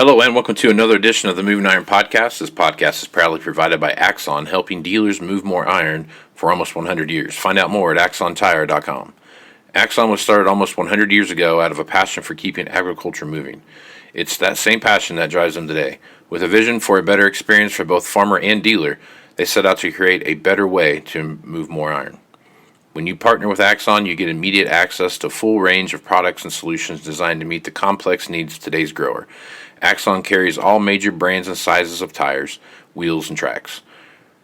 Hello and welcome to another edition of the Moving Iron Podcast. This podcast is proudly provided by Axon, helping dealers move more iron for almost 100 years. Find out more at axontire.com. Axon was started almost 100 years ago out of a passion for keeping agriculture moving. It's that same passion that drives them today. With a vision for a better experience for both farmer and dealer, they set out to create a better way to move more iron. When you partner with Axon, you get immediate access to a full range of products and solutions designed to meet the complex needs of today's grower. Axon carries all major brands and sizes of tires, wheels, and tracks.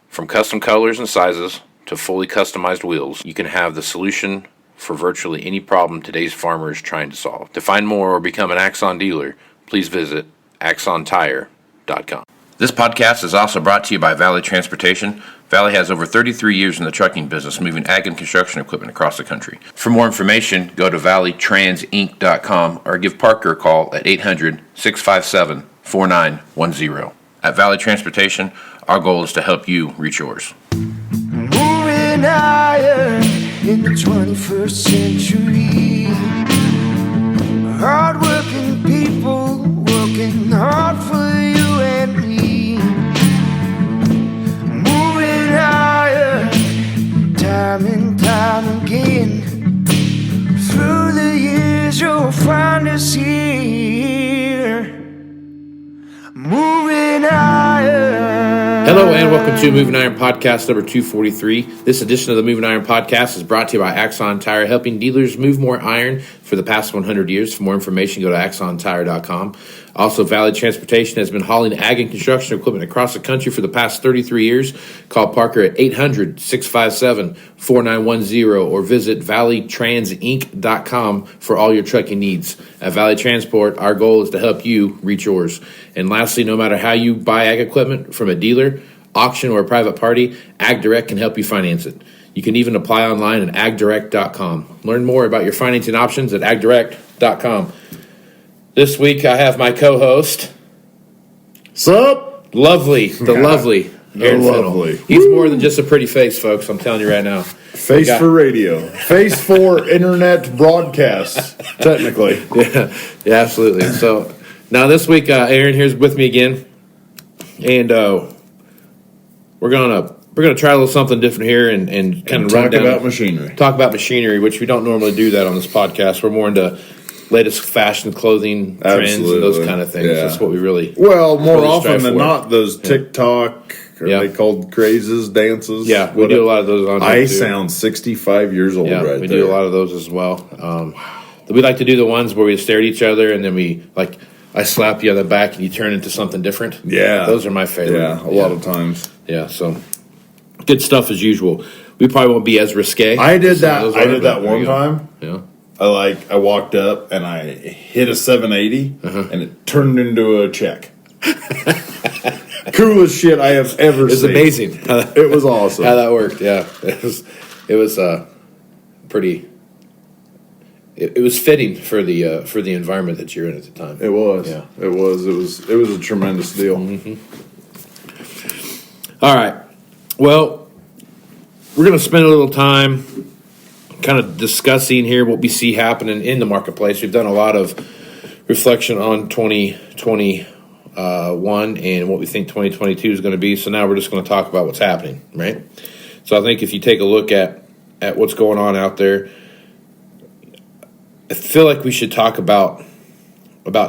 From custom colors and sizes to fully customized wheels, you can have the solution for virtually any problem today's farmer is trying to solve. To find more or become an Axon dealer, please visit axontire.com. This podcast is also brought to you by Valley Transportation. Valley has over 33 years in the trucking business, moving ag and construction equipment across the country. For more information, go to valleytransinc.com or give Parker a call at 800-657-4910. At Valley Transportation, our goal is to help you reach yours. Moving higher in the 21st century. Hard-working people working hard for you and me. Moving higher, time and time again. Through the years you'll find us here. Moving higher. Hello and welcome to Moving Iron Podcast number 243. This edition of the Moving Iron Podcast is brought to you by Axon Tire, helping dealers move more iron for the past 100 years. For more information, go to axontire.com. Also, Valley Transportation has been hauling ag and construction equipment across the country for the past 33 years. Call Parker at 800-657-4910 or visit valleytransinc.com for all your trucking needs. At Valley Transport, our goal is to help you reach yours. And lastly, no matter how you buy ag equipment from a dealer, auction, or a private party, AgDirect can help you finance it. You can even apply online at agdirect.com. Learn more about your financing options at agdirect.com. This week I have my co-host. Sup? Lovely, lovely Aaron Fiddle. He's more than just a pretty face, folks. I'm telling you right now. Face for radio. Face for internet broadcasts, technically. Yeah, absolutely. So now this week, Aaron here's with me again, and we're gonna try a little something different here and kind of talk about machinery. Talk about machinery, which we don't normally do that on this podcast. We're more into latest fashion, clothing, trends, and those kind of things. Yeah. That's what we really more often than not, those TikTok, they called crazes, dances. Yeah, we do a lot of those on I sound 65 years old right we there. do a lot of those as well. We like to do the ones where we stare at each other and then I slap you on the back and you turn into something different. Yeah. Those are my favorite. Yeah, a lot of times. Yeah, so good stuff as usual. We probably won't be as risque. I did that one time. Yeah. I walked up and I hit a 780 and it turned into a check. Coolest shit I have ever seen. It's amazing. It was awesome. How that worked, yeah. It was pretty. It was fitting for the environment that you're in at the time. It was. Yeah. It was a tremendous deal. Mm-hmm. All right. Well, we're going to spend a little time kind of discussing here what we see happening in the marketplace. We've done a lot of reflection on 2021 and what we think 2022 is going to be. So now we're just going to talk about what's happening, right? So I think if you take a look at what's going on out there, I feel like we should talk about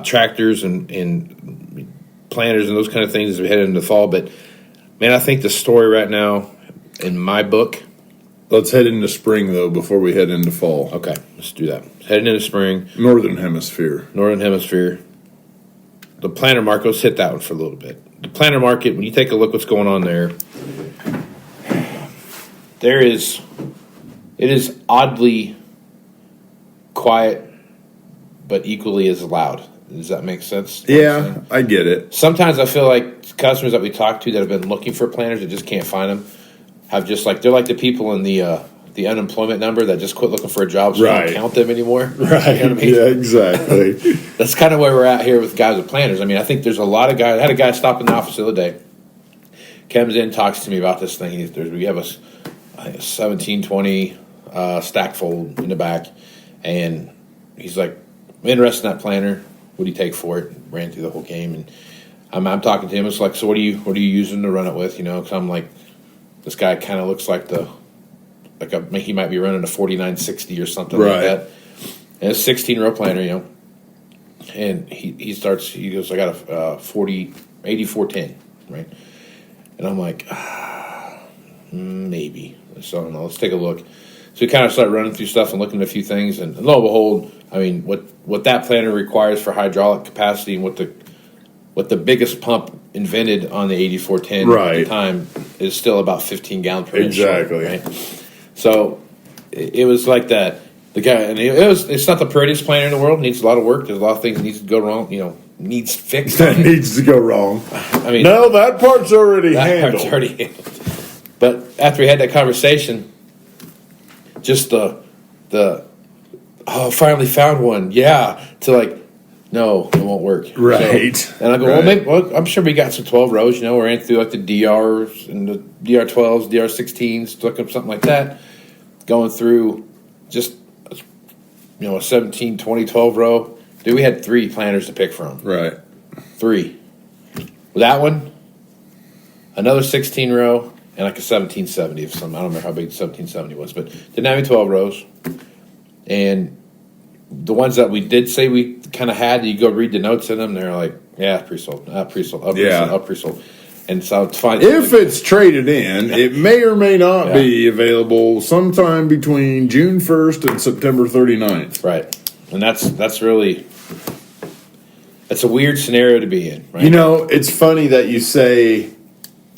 tractors and planters and those kind of things as we head into the fall. But, man, I think the story right now in my book. Let's head into spring, though, before we head into fall. Okay, let's do that. Heading into spring. Northern Hemisphere. The planter market, let's hit that one for a little bit. The planter market, when you take a look what's going on there, it is oddly quiet, but equally as loud. Does that make sense? Yeah, I get it. Sometimes I feel like customers that we talk to that have been looking for planters that just can't find them have just they're like the people in the unemployment number that just quit looking for a job so you don't count them anymore. Right. You know what I mean? Yeah, exactly. That's kind of where we're at here with guys with planters. I mean, I think there's a lot of guys. I had a guy stop in the office the other day. Comes in, talks to me about this thing. We have a 1720 stack fold in the back, and he's like, I'm interested in that planter. what do you take for it? Ran through the whole game, and I'm talking to him. It's like, so what are you using to run it with? Because I'm like, this guy kind of looks like he might be running a 4960 or something like that. And it's 16-row planter, And he goes, I got a 8410, right? And I'm like, maybe. So I don't know. Let's take a look. So we kind of start running through stuff and looking at a few things, and lo and behold, I mean, what that planter requires for hydraulic capacity and what the biggest pump invented on the 8410 at the time is still about 15 gallons per inch. Exactly. Right? So it was like that. The guy, and it's not the prettiest planter in the world. It needs a lot of work. There's a lot of things that needs to go wrong. Needs fixed. That needs to go wrong. I mean, no, that part's already handled. But after we had that conversation, just finally found one. Yeah, to like, no, it won't work. Right. So, and I go, well, I'm sure we got some 12 rows. We ran through like the DRs and the DR12s, DR16s, looking up something like that. Going through just, a 17, 20, 12 row. Dude, we had 3 planters to pick from. Right. 3. That one, another 16 row, and like a 1770 of some. I don't remember how big the 1770 was, but didn't have any 12 rows. And the ones that we did say we kind of had, you go read the notes in them, they're like, yeah, pre-sold, pre-sold, pre-sold. And so it's fine. If it's traded in, it may or may not be available sometime between June 1st and September 39th. Right. And that's really, that's a weird scenario to be in, right? It's funny that you say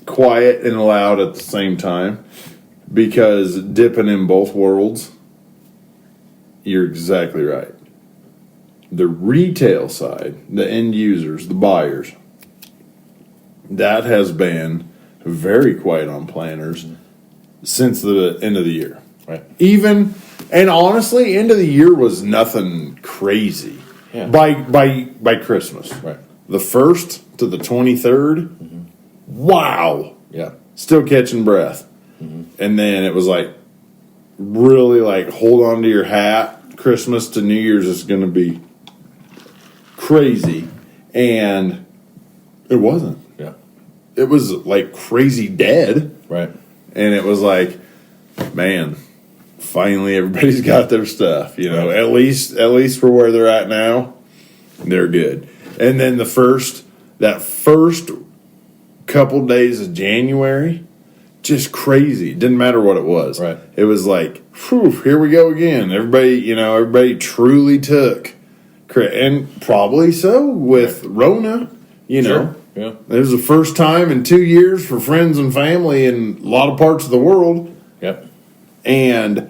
quiet and loud at the same time, because dipping in both worlds, you're exactly right. The retail side, the end users, the buyers, that has been very quiet on planters since the end of the year. Right. And honestly, end of the year was nothing crazy. Yeah. By Christmas. Right. The 1st to the 23rd, wow. Yeah. Still catching breath. And then it was like, really like, hold on to your hat. Christmas to New Year's is going to be crazy. And it wasn't. Yeah. It was like crazy dead. Right. And it was like, man, finally everybody's got their stuff. Right. At least for where they're at now, they're good. And then that first couple days of January, just crazy. Didn't matter what it was. Right. It was like, whew, here we go again. Everybody truly took, and probably so with Rona. Sure. Yeah. It was the first time in 2 years for friends and family in a lot of parts of the world. Yep. And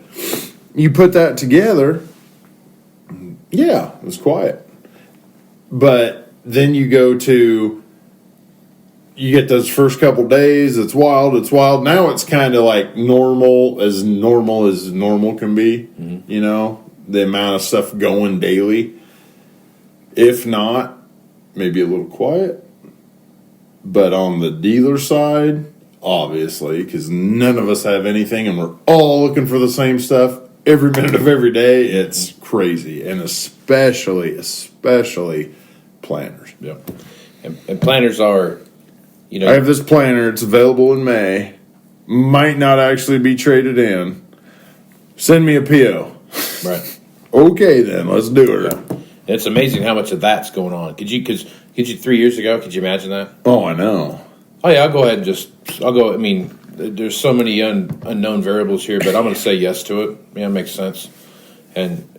you put that together, yeah, it was quiet. But then you get those first couple days, it's wild. Now it's kind of like normal as normal can be, the amount of stuff going daily. If not, maybe a little quiet. But on the dealer side, obviously, because none of us have anything and we're all looking for the same stuff every minute of every day, it's crazy. And especially planters. Yep. And planters are, I have this planter. It's available in May. Might not actually be traded in. Send me a PO. Right. Okay, then. Let's do it. Yeah. It's amazing how much of that's going on. Could you 3 years ago, could you imagine that? Oh, I know. Oh, yeah, I'll go ahead and I mean, there's so many unknown variables here, but I'm going to say yes to it. Yeah, it makes sense. And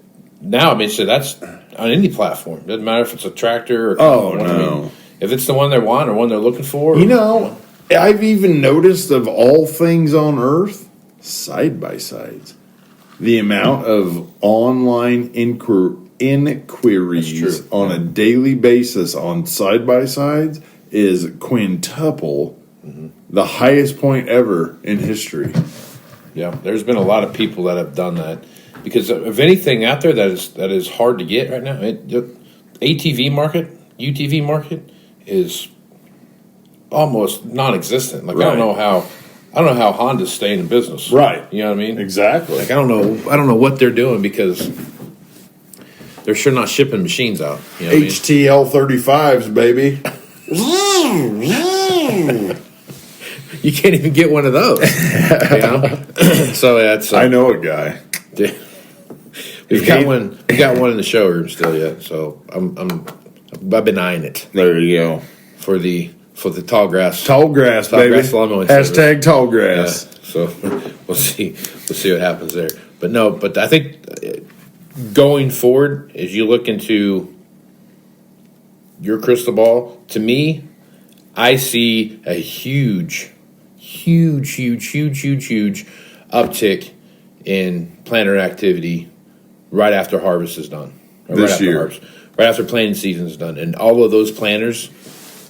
now, I mean, so that's on any platform. Doesn't matter if it's a tractor or... Oh, no. I mean, if it's the one they want or one they're looking for. I've even noticed, of all things on earth, side-by-sides. The amount of online inquiries on a daily basis on side-by-sides is quintuple the highest point ever in history. Yeah, there's been a lot of people that have done that. Because of anything out there that is hard to get right now, the ATV market, UTV market, is almost non-existent. Like, right. I don't know how Honda's staying in business. Right. You know what I mean? Exactly. Like, I don't know what they're doing, because they're sure not shipping machines out. You know what I mean? HTL 35s, baby. You can't even get one of those. You know? So that's. I know a guy. We've got one. We got one in the showroom still yet. So I've been eyeing it There you go. for the tall grass. Tall grass, baby. grass lawn mowing Hashtag service. tall grass. Yeah, so we'll see. We'll see what happens there. But no. But I think going forward, as you look into your crystal ball, to me, I see a huge uptick in planter activity right after harvest is done. Or This right after year. harvest, right after planting season is done, and all of those planters,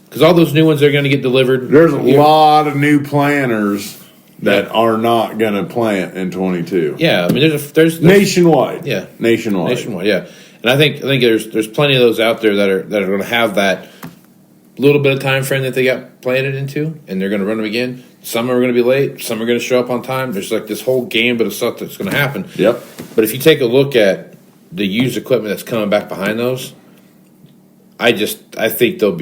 because all those new ones are going to get delivered. There's a lot of new planters that are not going to plant in 22. Yeah, I mean, there's Nationwide. Yeah, Nationwide. yeah, and I think there's plenty of those out there that are going to have that little bit of time frame that they got planted into, and they're going to run them again. Some are going to be late. Some are going to show up on time. There's like this whole gambit of stuff that's going to happen. Yep. But if you take a look at the used equipment that's coming back behind those, I think it'll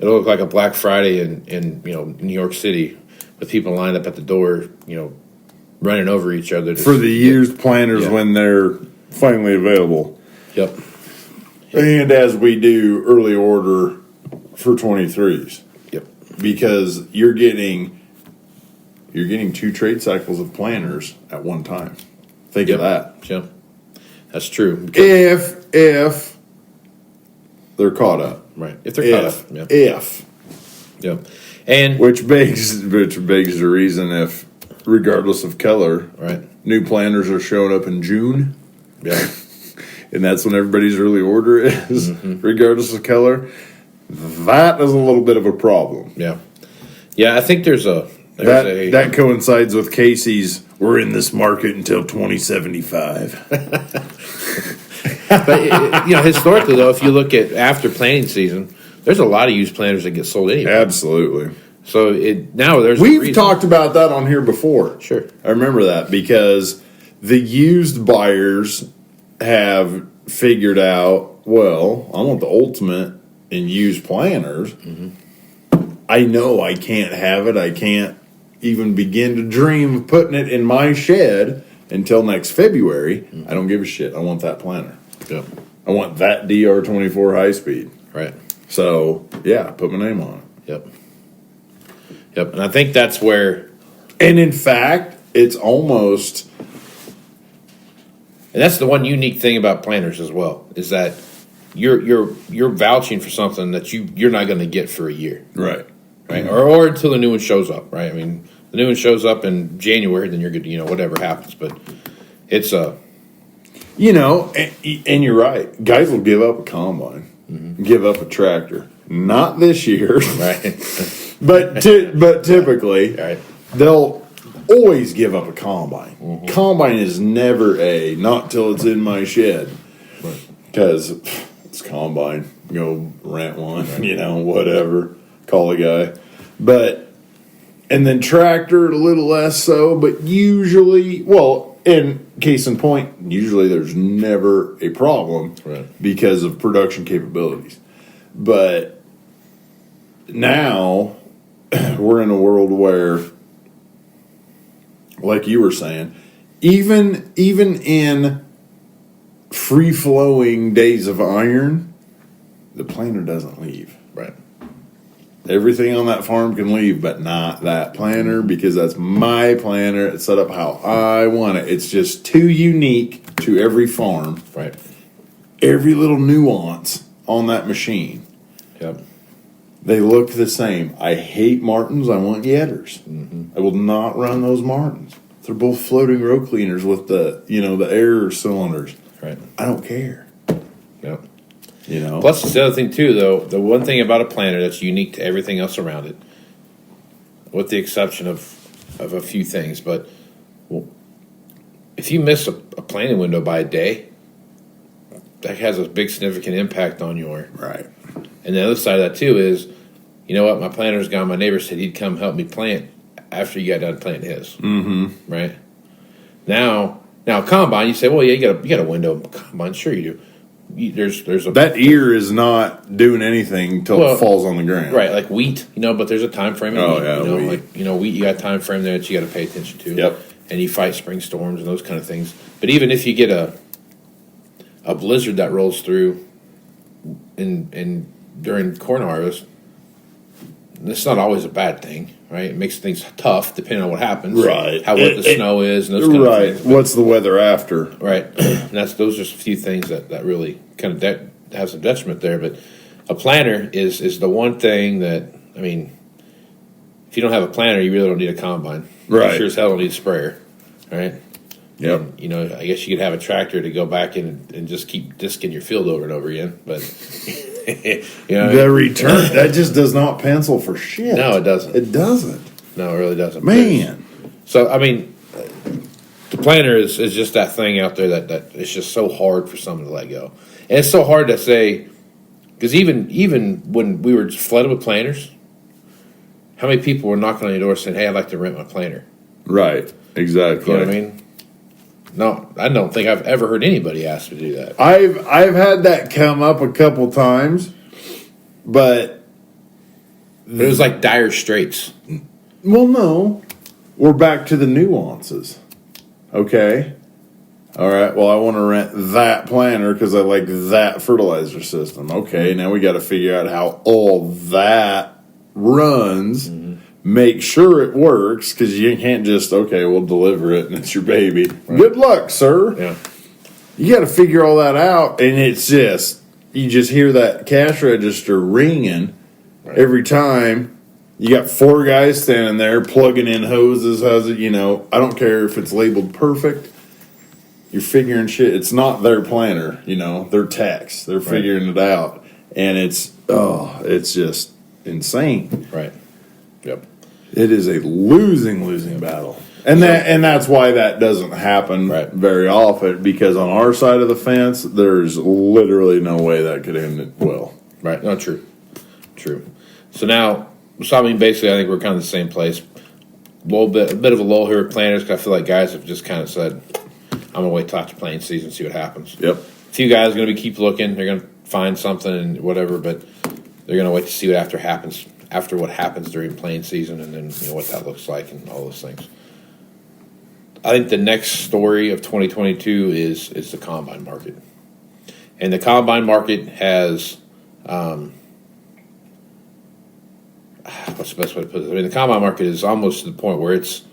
look like a Black Friday in New York City with people lined up at the door, running over each other For the used planters when they're finally available. Yep. And as we do early order for 23s. Yep. Because you're getting 2 trade cycles of planters at one time. Think of that. Yeah. That's true. If they're caught up. Right. If they're caught up. Yeah. If. Yeah. And Which begs the reason if, regardless of color, right. new planters are showing up in June. Yeah. And that's when everybody's early order is, regardless of color. That is a little bit of a problem. Yeah. Yeah, I think there's a That coincides with Casey's, we're in this market until 2075. But historically though, if you look at after planting season, there's a lot of used planters that get sold anyway. Absolutely. So now there's We've talked about that on here before. Sure. I remember that because the used buyers have figured out, well, I want the ultimate in used planters. I know I can't have it. I can't even begin to dream of putting it in my shed until next February. I don't give a shit. I want that planter. Yep. I want that DR24 high speed. Right. So, yeah, put my name on it. Yep. Yep. And I think that's where, And in fact, it's almost, and that's the one unique thing about planters as well, is that you're vouching for something that you're not going to get for a year. right. Right. Or until the new one shows up. Right. I mean, the new one shows up in January, then you're good. Whatever happens, but it's and you're right. Guys will give up a combine, give up a tractor. Not this year, right. but typically, Right. they'll always give up a combine. Combine is never not till it's in my shed, because it's combine. Go rent one, whatever. Call a guy, and then tractor a little less so, but usually, in case in point, usually there's never a problem because of production capabilities. But now we're in a world where, like you were saying, even in free-flowing days of iron, the planter doesn't leave. Right. Everything on that farm can leave, but not that planter, because that's my planter. It's set up how I want it. It's just too unique to every farm. Right. Every little nuance on that machine. Yep. They look the same. I hate Martins. I want Yetters. I will not run those Martins. They're both floating row cleaners with the air cylinders. Right. I don't care. Yep. Plus, the other thing too, though, the one thing about a planter that's unique to everything else around it, with the exception of a few things, but if you miss a planting window by a day, that has a big significant impact on your right. And the other side of that too is, you know what, my planter's gone. My neighbor said he'd come help me plant after you got done planting his. Right. Now Now, a combine, you say, well, yeah, you got a window combine. Sure you do. There's a that ear is not doing anything till it falls on the ground. Right, like wheat, but there's a time frame in wheat. Yeah, wheat. Wheat, you got a time frame there that you got to pay attention to. Yep. And you fight spring storms and those kind of things. But even if you get a blizzard that rolls through in during corn harvest, it's not always a bad thing, right? It makes things tough depending on what happens, right? How wet the snow is, and those kind of things. What's the weather after? Right. And those are just a few things that really kind of have some detriment there. But a planter is the one thing that, if you don't have a planter, you really don't need a combine. Right. You sure as hell don't need a sprayer, right? Yep. And, I guess you could have a tractor to go back in and just keep disking your field over and over again, but the return that just does not pencil for shit. No, it doesn't. It doesn't. No, it really doesn't. Man. So the planter is just that thing out there that it's just so hard for someone to let go, and it's so hard to say because even when we were flooded with planters, how many people were knocking on your door saying, "Hey, I'd like to rent my planter." Right. Exactly. You know what I mean? No, I don't think I've ever heard anybody ask to do that. I've had that come up a couple times, but it was like dire straits. Well, no, we're back to the nuances. Okay, all right. Well, I want to rent that planter because I like that fertilizer system. Okay, now we got to figure out how all that runs. Mm-hmm. Make sure it works because you can't just we'll deliver it and it's your baby. Right. Good luck, sir. Yeah, you got to figure all that out, and it's just you just hear that cash register ringing every time. You got 4 guys standing there plugging in hoses. I don't care if it's labeled perfect. You're figuring shit. It's not their planner. Their techs. They're figuring it out, and it's just insane. Right. Yep. It is a losing battle, and that's why that doesn't happen very often. Because on our side of the fence, there's literally no way that could end it well. Right. No, true. So now. So, basically, I think we're kind of the same place. A bit of a lull here with planters because I feel like guys have just kind of said, I'm going to wait till after planting season, see what happens. Yep. A few guys are going to keep looking. They're going to find something and whatever, but they're going to wait to see what what happens during planting season and then what that looks like and all those things. I think the next story of 2022 is the combine market. And the combine market has... what's the best way to put it? The combine market is almost to the point where it's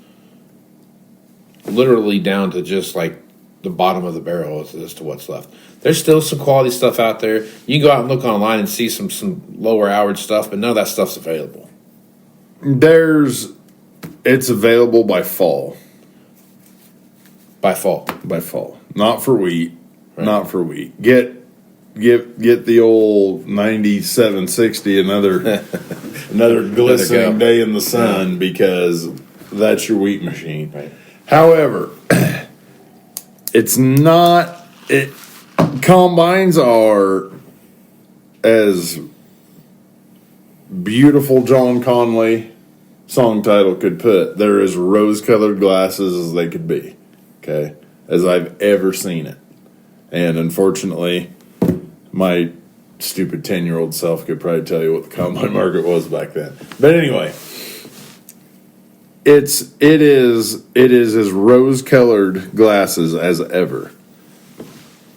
literally down to just like the bottom of the barrel as to what's left. There's still some quality stuff out there. You can go out and look online and see some lower hourage stuff, but none of that stuff's available. It's available by fall. By fall. Not for wheat. Right. Not for wheat. Get the old 9760 another glistening day in the sun because that's your wheat machine. Right. However, it's not combines are as beautiful John Conley song title could put. They're as rose-colored glasses as they could be. Okay? As I've ever seen it. And unfortunately, my stupid 10-year-old self could probably tell you what the combine market was back then. But anyway, it is as rose-colored glasses as ever.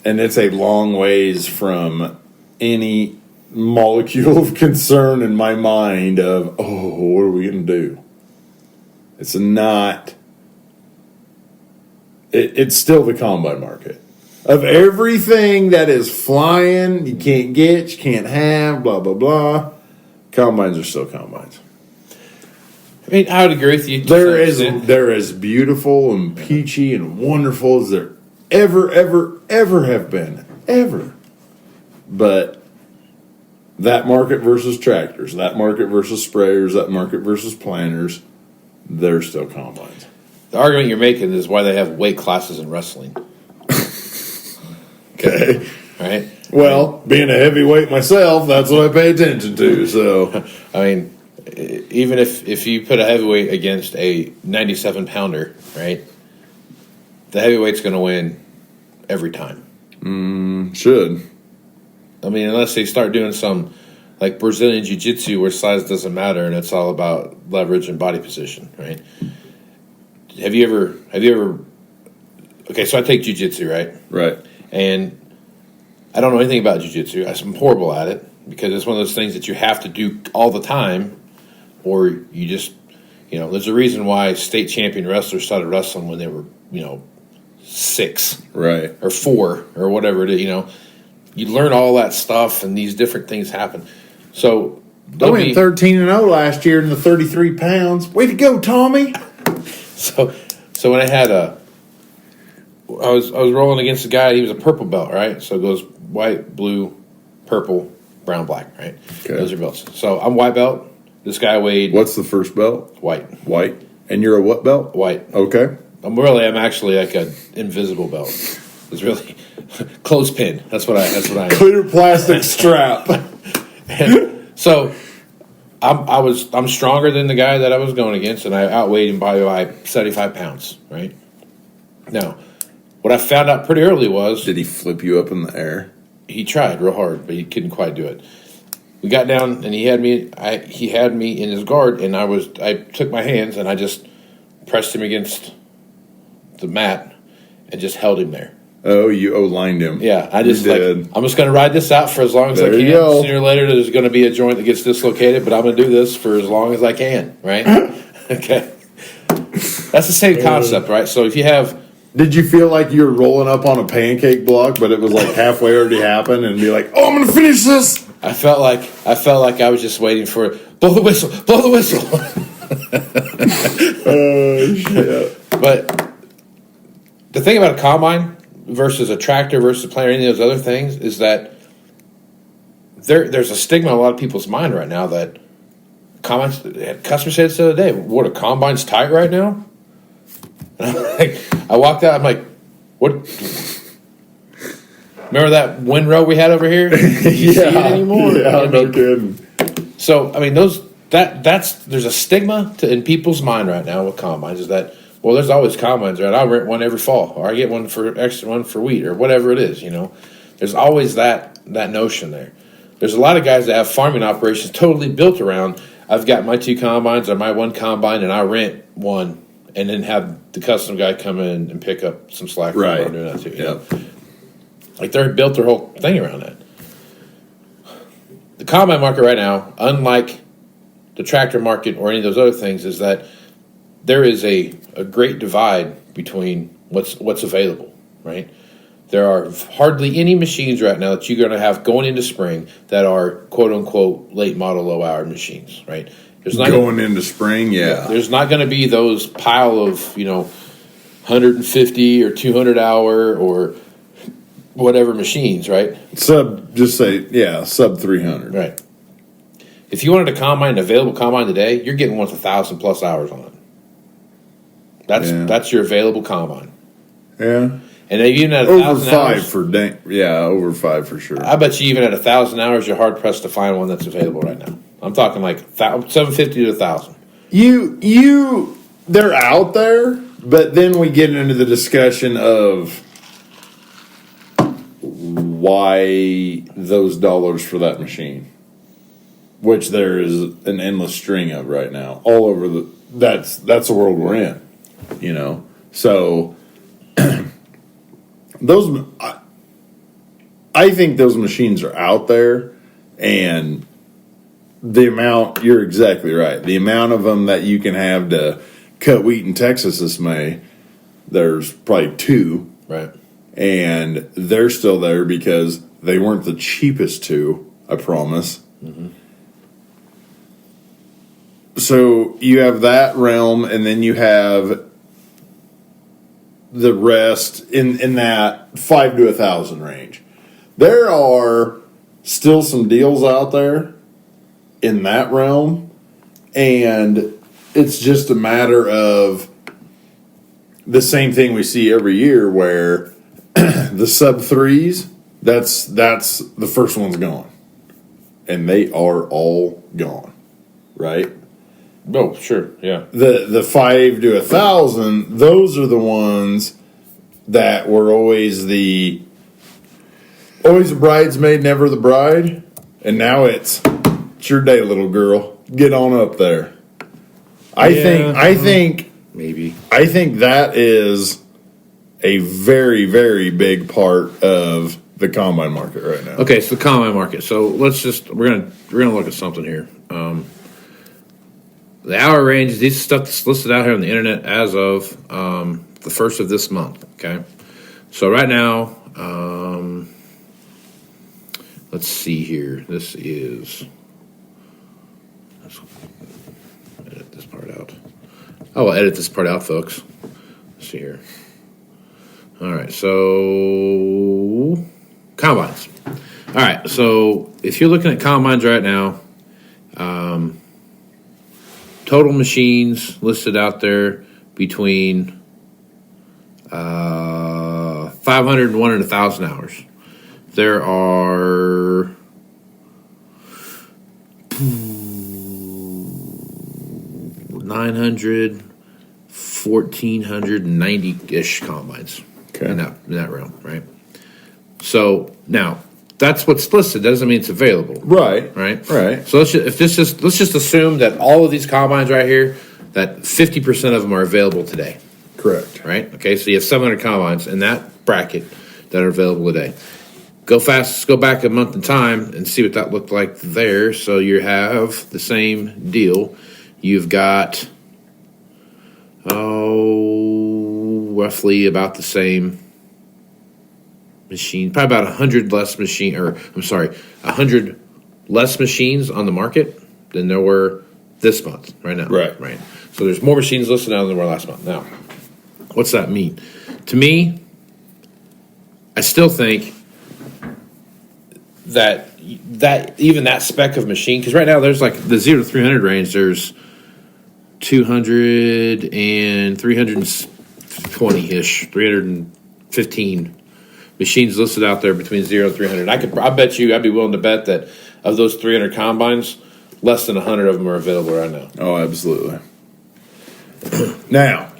And it's a long ways from any molecule of concern in my mind of, what are we going to do? It's not... It's still the combine market. Of everything that is flying, you can't get, you can't have, blah, blah, blah, combines are still combines. I would agree with you. They're as beautiful and peachy and wonderful as there ever have been. Ever. But that market versus tractors, that market versus sprayers, that market versus planters, they're still combines. The argument you're making is why they have weight classes in wrestling. Okay. Right? Well, being a heavyweight myself, that's what I pay attention to. So, even if you put a heavyweight against a 97-pounder, right? the heavyweight's going to win every time. Should. I mean, unless they start doing some like Brazilian jiu-jitsu where size doesn't matter and it's all about leverage and body position, right? Have you ever okay, so I take jiu-jitsu, right? Right. And I don't know anything about jiu-jitsu. I'm horrible at it because it's one of those things that you have to do all the time or you just, there's a reason why state champion wrestlers started wrestling when they were, 6 Right. or 4 or whatever it is, You learn all that stuff and these different things happen. So I went 13-0 last year in the 33 pounds. Way to go, Tommy! So when I had I was rolling against a guy. He was a purple belt, right? So it goes white, blue, purple, brown, black, right? Okay. Those are belts. So I'm white belt. This guy weighed What's the first belt? white, White. And you're a what belt? white. Okay. I'm actually like an invisible belt. It's really clothespin. That's what I am. Clear plastic strap. So I'm stronger than the guy that I was going against, and I outweighed him by 75 pounds, right? Now, what I found out pretty early was Did he flip you up in the air? he tried real hard, but he couldn't quite do it. We got down, and he had me in his guard, and I took my hands and I just pressed him against the mat and just held him there. Oh, you O-lined him. Yeah, I'm just did. going to ride this out for as long as I There can. you go. Sooner or later, there's going to be a joint that gets dislocated, but I'm going to do this for as long as I can, right? Okay. That's the same concept, right? So if you have... Did you feel like you were rolling up on a pancake block, but it was like halfway already happened, and be like, "Oh, I'm gonna finish this"? I felt like I was just waiting for blow the whistle. Oh shit! But the thing about a combine versus a tractor versus a planer, any of those other things, is that there's a stigma in a lot of people's mind right now that combines. Customer said this the other day, "What, a combine's tight right now?" And I walked out. I'm like, "What?" Remember that windrow we had over here? You see it anymore? Yeah, no kidding. So I mean, there's a stigma in people's mind right now with combines is that, well, there's always combines, right? I rent one every fall, or I get one for extra one for wheat, or whatever it is. There's always that notion there. There's a lot of guys that have farming operations totally built around. I've got my 2 combines or my 1 combine, and I rent one, and then have the custom guy come in and pick up some slack. Right. For doing that too. Yep. Like they're built their whole thing around that. The combine market right now, unlike the tractor market or any of those other things, is that there is a great divide between what's available, right? There are hardly any machines right now that you're going to have going into spring that are quote-unquote late model, low-hour machines, right? There's not Going into spring, yeah. There's not going to be those pile of, 150 or 200 hour or whatever machines, right? Sub 300. Right. If you wanted a combine, an available combine today, you're getting one with 1,000+ hours on it. That's your available combine. Yeah. And even at Over 1,000 5 hours, over 5 for sure. I bet you even at 1,000 hours, you're hard pressed to find one that's available right now. I'm talking like 750 to 1,000. They're out there, but then we get into the discussion of why those dollars for that machine, which there is an endless string of right now, all over that's the world we're in, So I think those machines are out there, and you're exactly right. The amount of them that you can have to cut wheat in Texas this May, there's probably 2. Right. And they're still there because they weren't the cheapest 2, I promise. Mm-hmm. So you have that realm, and then you have the rest in that 5 to 1,000 range. There are still some deals out there in that realm, and it's just a matter of the same thing we see every year where the sub 3s, that's the first one's gone, and they are all gone, right? Oh, sure, yeah. The 5 to 1,000, those are the ones that were always the bridesmaid, never the bride, and now it's your day, little girl. Get on up there. I think maybe. I think that is a very, very big part of the combine market right now. Okay, so the combine market. So we're gonna look at something here. The hour range, these stuff that's listed out here on the internet as of the first of this month. Okay, so right now, let's see here. Let's edit this part out. I'll edit this part out, folks. Let's see here. All right, so combines. All right, so if you're looking at combines right now, total machines listed out there between 501 and 1,000 hours. There are 900, 1,490-ish combines in that realm, right? So now that's what's listed. Doesn't mean it's available, Right. So let's just assume that all of these combines right here, that 50% of them are available today. Correct. Right? Okay, so you have 700 combines in that bracket that are available today. Go back a month in time and see what that looked like there. So you have the same deal. You've got, roughly about the same machine, probably about 100 less machine, 100 less machines on the market than there were this month, right now. Right. So there's more machines listed now than there were last month. Now, what's that mean? To me, I still think that even that spec of machine, because right now there's like the 0 to 300 range, there's 200 and 320-ish, 315 machines listed out there between 0 and 300. I bet you, I'd be willing to bet that of those 300 combines, less than 100 of them are available right now. Oh, absolutely. Now,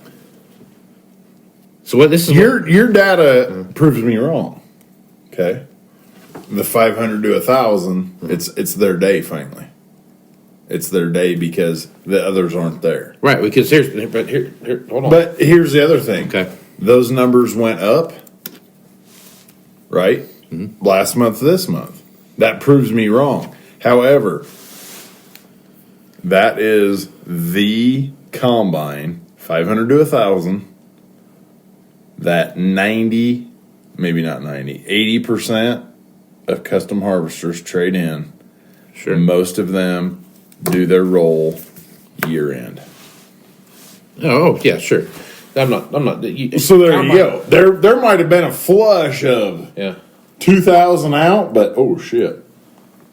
so what this is your data proves me wrong. Okay, the 500 to 1,000, it's their day finally. It's their day because the others aren't there. right, because here, hold on. But here's the other thing. Okay. Those numbers went up, right? Mm-hmm. Last month, this month. That proves me wrong. However, that is the combine, 500 to 1,000, that 90, maybe not 90, 80% of custom harvesters trade in. Sure. Most of them do their roll year end. Oh yeah, sure. I'm not. So there you go. There might have been a flush of 2,000 out, but oh shit,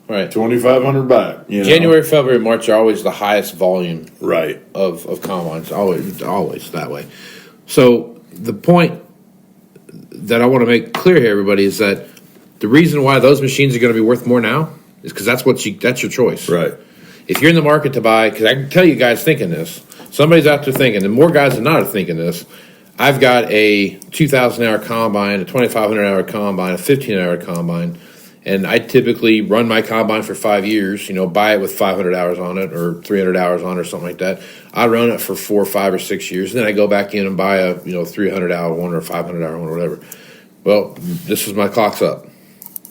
right, 2,500 back. January, February, March are always the highest volume, right, of combines. Always that way. So the point that I want to make clear here, everybody, is that the reason why those machines are going to be worth more now is because that's your choice, right. If you're in the market to buy, because I can tell you guys thinking this, somebody's out there thinking, and more guys than not are thinking this. I've got a 2,000-hour combine, a 2,500-hour combine, a 1,500-hour combine, and I typically run my combine for 5 years. Buy it with 500 hours on it or 300 hours on it or something like that. I run it for 4, 5, or 6 years, and then I go back in and buy a 300-hour one or a 500-hour one or whatever. Well, this is my clock's up.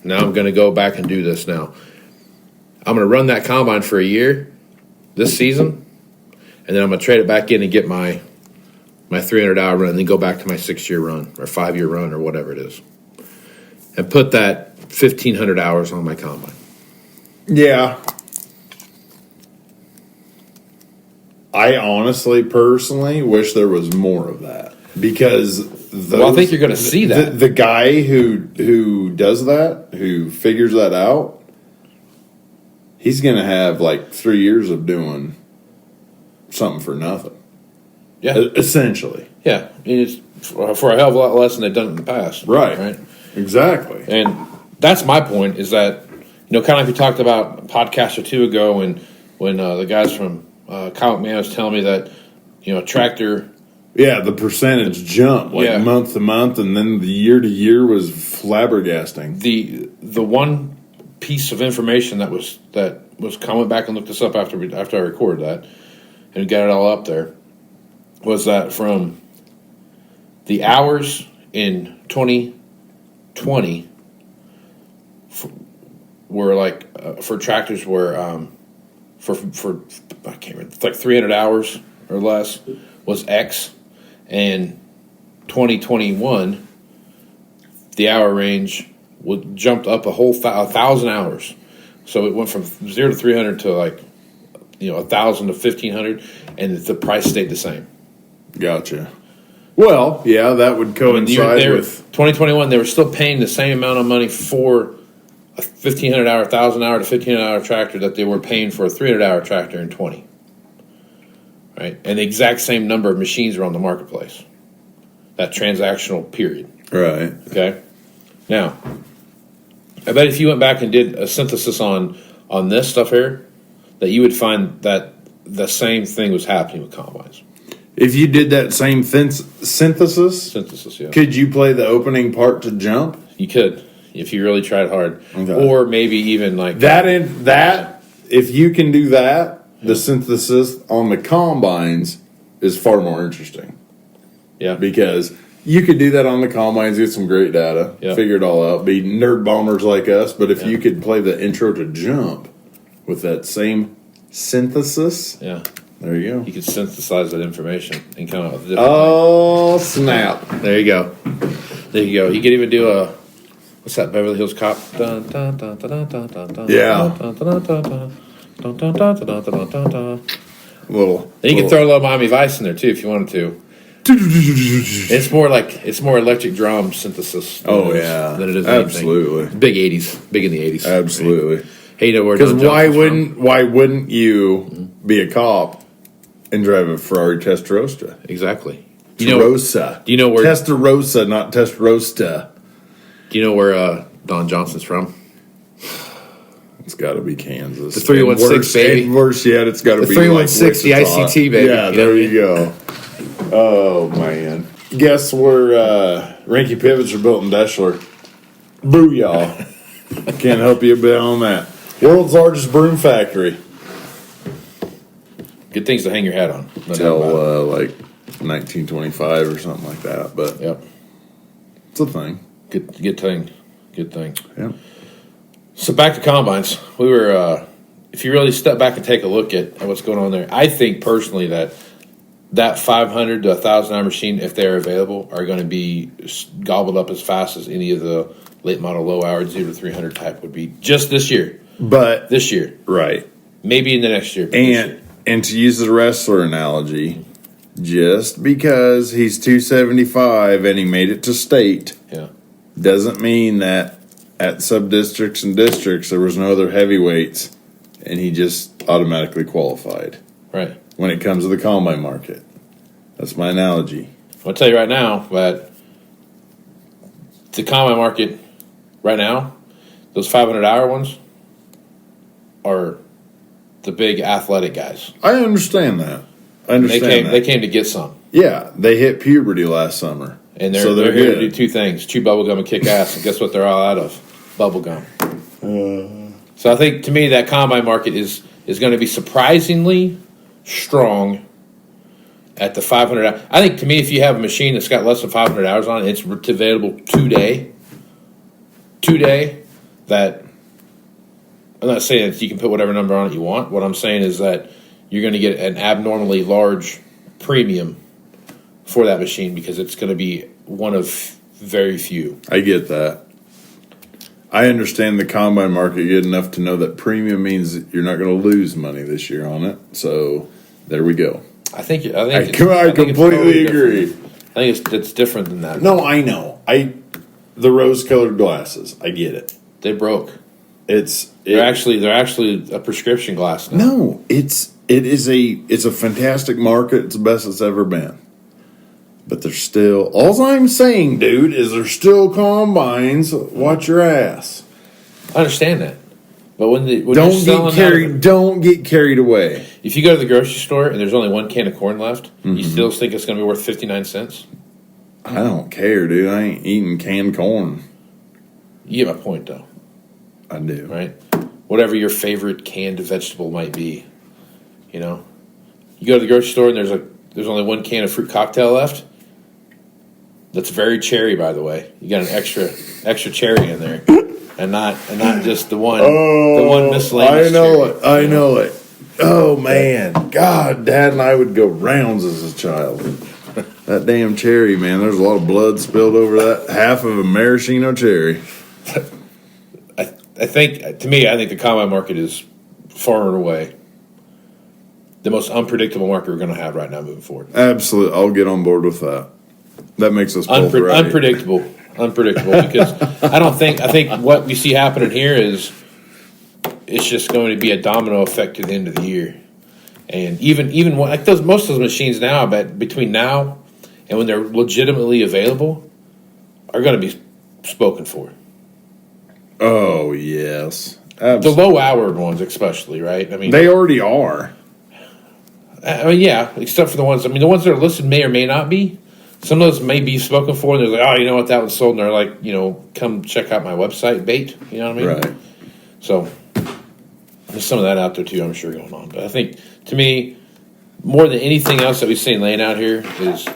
Now I'm going to go back and do this now. I'm going to run that combine for a year this season, and then I'm going to trade it back in and get my 300-hour run, and then go back to my 6-year run or 5-year run or whatever it is, and put that 1,500 hours on my combine. Yeah. I honestly, personally, wish there was more of that because I think you're going to see that. The guy who does that, who figures that out, he's going to have like 3 years of doing something for nothing. Yeah. Essentially. Yeah. It's for a hell of a lot less than they've done in the past. Right. Exactly. And that's my point is that, kind of like we talked about a podcast or two ago when the guys from Kyle McMahon was telling me that, a tractor Yeah, the percentage jump month to month, and then the year to year was flabbergasting. The one piece of information that was I went back and looked this up after I recorded that and got it all up there, was that from the hours in 2020 were like for tractors were for I can't remember, it's like 300 hours or less was X, and 2021 the hour range jumped up a whole 1,000 hours. So it went from 0 to 300 to 1,000 to 1,500, and the price stayed the same. Gotcha. Well, yeah, that would coincide with 2021. They were still paying the same amount of money for a 1,500 hour, 1,000 hour to 1,500 hour tractor that they were paying for a 300 hour tractor in 20. Right, and the exact same number of machines are on the marketplace. That transactional period. Right. Okay. Now, I bet if you went back and did a synthesis on this stuff here, that you would find that the same thing was happening with combines. If you did that same synthesis, Yeah. Could you play the opening part to jump? You could, if you really tried hard. Okay. Or maybe even like... That if you can do that, the synthesis on the combines is far more interesting. Yeah. Because you could do that on the combines, get some great data, figure it all out, be nerd bombers like us, but if you could play the intro to jump with that same synthesis, there you go. You could synthesize that information and come up with different things. Snap. There you go. There you go. You could even do a, what's that, Beverly Hills Cop? Dun, dun, dun, dun, dun, dun, dun, yeah. Dun, dun, dun, dun, dun. Dun, dun, dun, dun, dun, dun, dun. Then you can throw a little Miami Vice in there too if you wanted to. It's more electric drum synthesis. Than it is absolutely anything. Big in the 80s. Absolutely. Right? Hey, you know where? Because why wouldn't you be a cop and drive a Ferrari Testarossa? Exactly. Do you know where Testarossa, not Testarossa? Do you know where Don Johnson's from? It's got to be Kansas. The 316, baby. Worse yet, it's got to be the 316, the ICT, baby. Yeah, there you go. Oh, man. Guess where Rinky Pivots are built in Deschler? Booyah. Can't help you a bit on that. World's largest broom factory. Good things to hang your hat on. Till like 1925 or something like that. But it's a thing. Good thing. Yeah. So back to combines. We were, if you really step back and take a look at what's going on there, I think personally that 500 to 1,000 hour machine, if they're available, are going to be gobbled up as fast as any of the late model low hour 0 to 300 type would be just this year. But this year, right? Maybe in the next year. And to use the wrestler analogy, just because he's 275 and he made it to state, doesn't mean that at sub-districts and districts there was no other heavyweights and he just automatically qualified. Right. When it comes to the combine market. That's my analogy. I'll tell you right now that the combine market right now, those 500-hour ones are the big athletic guys. I understand that. They came to get some. Yeah, they hit puberty last summer. And they're here to do two things: chew bubblegum and kick ass. And guess what? They're all out of bubblegum. So I think, to me, that combine market is going to be surprisingly strong at the 500 hours. I think, to me, if you have a machine that's got less than 500 hours on it, it's available today. That I'm not saying that you can put whatever number on it you want. What I'm saying is that you're going to get an abnormally large premium for that machine because it's going to be one of very few. I get that. I understand the combine market good enough to know that premium means you're not going to lose money this year on it. So there we go. I completely agree. I think it's different than that. No, I know. The rose-colored glasses. I get it. They broke. They're actually a prescription glass now. No, it's a fantastic market. It's the best it's ever been. But there's still, all I'm saying, dude, is there's still combines. Watch your ass. I understand that. But when you're Don't selling don't get carried away. if you go to the grocery store and there's only one can of corn left, you still think it's going to be worth 59 cents? I don't care, dude. I ain't eating canned corn. You get my point, though. I do. Right? Whatever your favorite canned vegetable might be, you know. You go to the grocery store and there's only one can of fruit cocktail left. That's very cherry, by the way. You got an extra cherry in there, and not just the one miscellaneous. I know it. Oh man, God, Dad and I would go rounds as a child. That damn cherry, man. There's a lot of blood spilled over that half of a maraschino cherry. I think the combine market is far and away the most unpredictable market we're going to have right now moving forward. Absolutely, I'll get on board with that. That makes us both right. Unpredictable because I think what we see happening here is it's just going to be a domino effect to the end of the year, and even like most of those machines now, but between now and when they're legitimately available, are going to be spoken for. Oh yes, absolutely. The low hour ones, especially, right? I mean, they already are. I mean, yeah, except for the ones. I mean, the ones that are listed may or may not be. Some of those may be spoken for, and they're like, oh, you know what, that one's sold, and they're like, come check out my website, bait. You know what I mean? Right. So there's some of that out there too, I'm sure, going on. But I think, to me, more than anything else that we've seen laying out here is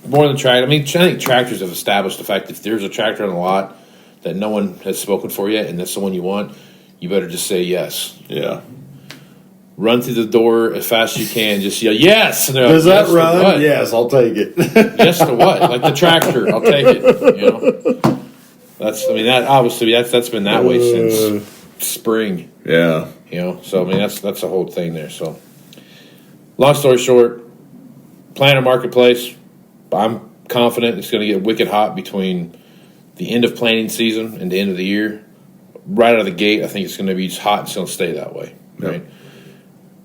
more than tractor. I mean, I think tractors have established the fact that if there's a tractor on the lot that no one has spoken for yet, and that's the one you want, you better just say yes. Yeah. Run through the door as fast as you can. Just yell yes. And does that yes run? Yes, I'll take it. Yes to what? Like the tractor, I'll take it. That obviously that's been that way since spring. Yeah. So I mean that's the whole thing there. So, long story short, planter marketplace. I'm confident it's going to get wicked hot between the end of planting season and the end of the year. Right out of the gate, I think it's going to be hot. It's going to stay that way, right? Yep.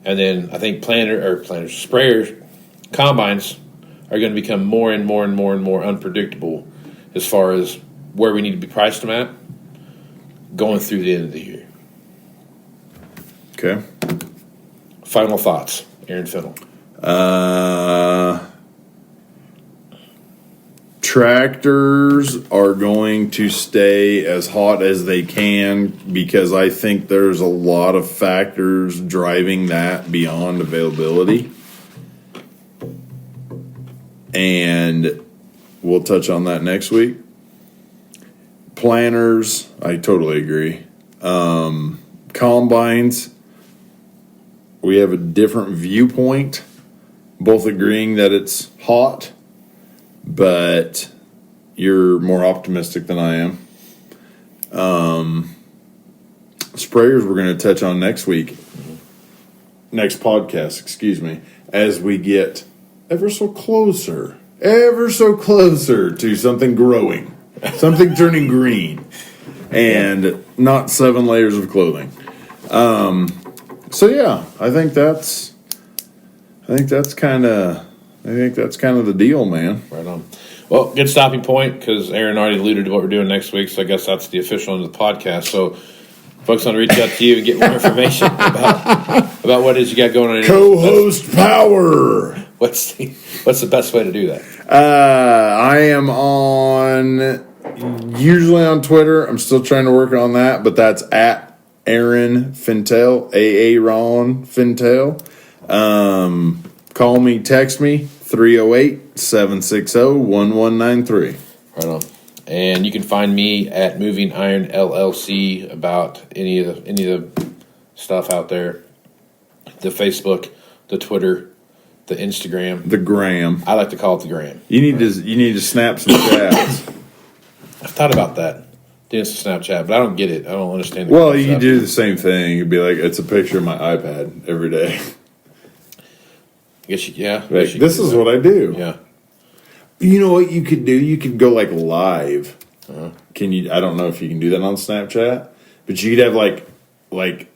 And then I think sprayers, combines are going to become more and more and more and more unpredictable as far as where we need to be priced them at going through the end of the year. Okay. Final thoughts, Aaron Fennell. Tractors are going to stay as hot as they can because I think there's a lot of factors driving that beyond availability. And we'll touch on that next week. Planters, I totally agree. Combines, we have a different viewpoint, both agreeing that it's hot. But you're more optimistic than I am. Sprayers we're going to touch on next week. Next podcast, excuse me. As we get ever so closer to something growing. Something turning green. And not 7 layers of clothing. So yeah, I think that's kind of the deal, man. Right on. Well, good stopping point because Aaron already alluded to what we're doing next week, so I guess that's the official end of the podcast. So, folks want to reach out to you and get more information about what it is you got going on. Co-host power. What's the best way to do that? I am usually on Twitter. I'm still trying to work on that, but that's at Aaron Fintel, Aaron Fintel. Call me, text me, 308-760-1193. Right on. And you can find me at Moving Iron LLC about any of the stuff out there. The Facebook, the Twitter, the Instagram. The gram. I like to call it the gram. You need to snap some chats. I've thought about that. Doing some Snapchat, but I don't get it. I don't understand the concept. You do the same thing. You'd be like, it's a picture of my iPad every day. I guess yeah. This is what I do. Yeah. You know what you could do? You could go like live. Can you? I don't know if you can do that on Snapchat, but you could have like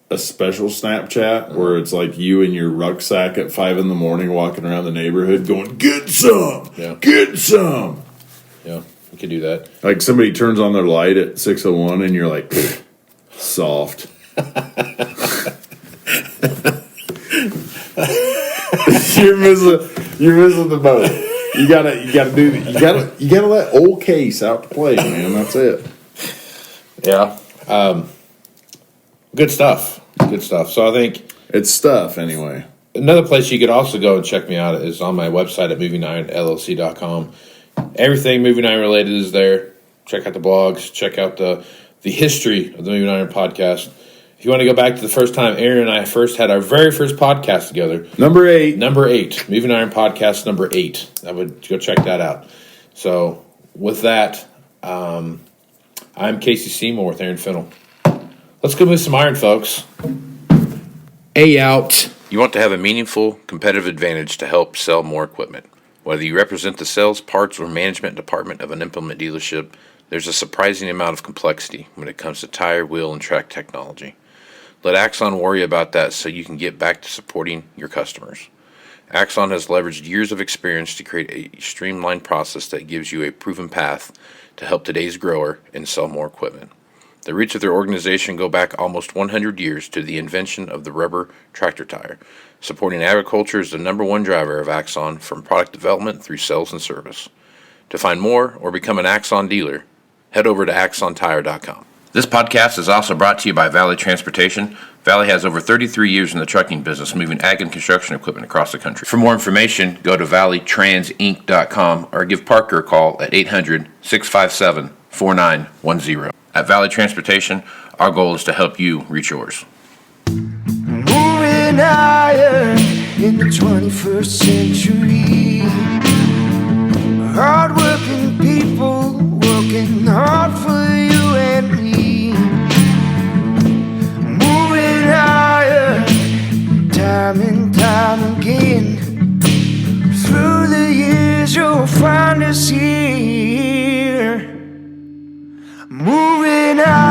a special Snapchat where it's like you and your rucksack at 5 a.m. walking around the neighborhood going, "Get some, get some." Yeah, you could do that. Like somebody turns on their light at 6:01 and you're like, soft. You're missing the boat. You gotta let old Case out to play, man. That's it. Yeah. Good stuff. Good stuff. So I think It's stuff anyway. another place you could also go and check me out is on my website at MovingIronLLC.com. Everything Moving Iron related is there. Check out the blogs. Check out the history of the Moving Iron podcast. If you want to go back to the first time Aaron and I first had our very first podcast together. Number 8. Moving Iron Podcast number 8. I would go check that out. So with that, I'm Casey Seymour with Aaron Fennell. Let's go move some iron, folks. A out. You want to have a meaningful competitive advantage to help sell more equipment. Whether you represent the sales, parts, or management department of an implement dealership, there's a surprising amount of complexity when it comes to tire, wheel, and track technology. Let Axon worry about that so you can get back to supporting your customers. Axon has leveraged years of experience to create a streamlined process that gives you a proven path to help today's grower and sell more equipment. The roots of their organization go back almost 100 years to the invention of the rubber tractor tire. Supporting agriculture is the number one driver of Axon from product development through sales and service. To find more or become an Axon dealer, head over to axontire.com. This podcast is also brought to you by Valley Transportation. Valley has over 33 years in the trucking business, moving ag and construction equipment across the country. For more information, go to valleytransinc.com or give Parker a call at 800-657-4910. At Valley Transportation, our goal is to help you reach yours. Moving iron in the 21st century. Hard-working people working hard for you and me. Moving iron time and time again. Through the years you'll find us here. Moving iron.